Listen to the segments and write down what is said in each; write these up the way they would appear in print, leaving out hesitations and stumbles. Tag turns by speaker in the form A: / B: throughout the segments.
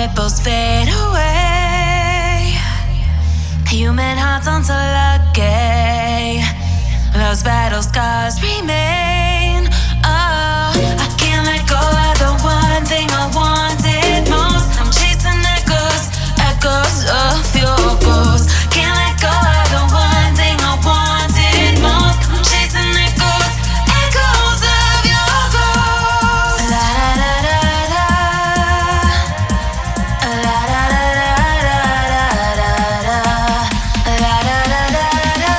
A: ripples fade away. Human hearts aren't so lucky. Those battle scars remain. Oh, I can't let go of the one thing I wanted most. I'm chasing echoes, echoes of your ghost. Can't let go of the one thing I wanted most. I'm chasing echoes, echoes of your ghost. La da da da da. La da da da da da da. La da da da da.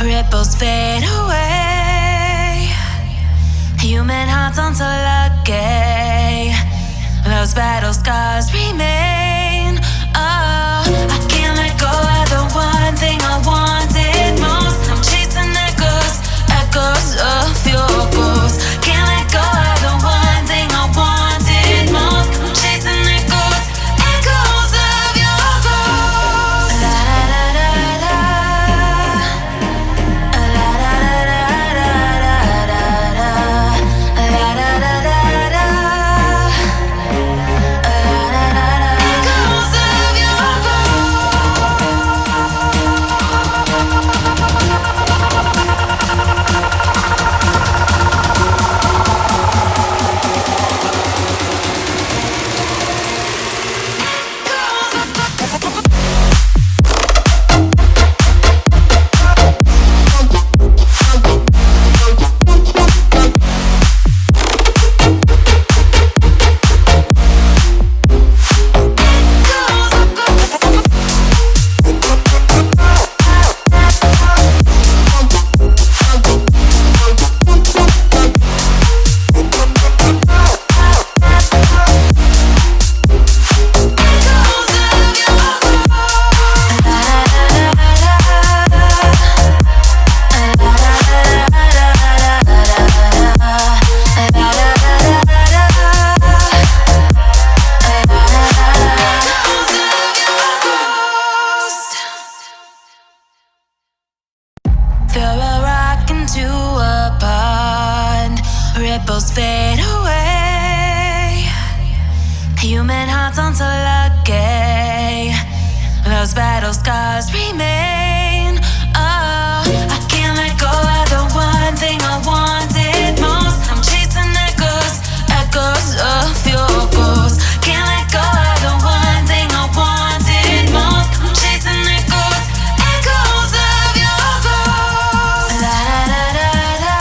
A: Ripples fade away. Human hearts aren't so lucky. Those battle scars remain. Oh, I can't let go of the one thing I wanted most. I'm chasing echoes, echoes of your ghost. Can't let go of the one thing I wanted most. I'm chasing echoes, echoes of your ghost. La da da da da. Ripples fade away. Human hearts aren't so lucky. Those battle scars remain. Oh, I can't let go of the one thing I wanted most. I'm chasing echoes, echoes of your ghost. Can't let go of the one thing I wanted most. I'm chasing echoes, echoes of your ghost. La da da da da.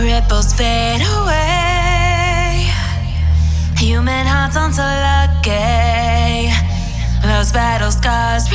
A: Ripples fade away. Human hearts aren't so lucky. Those battle scars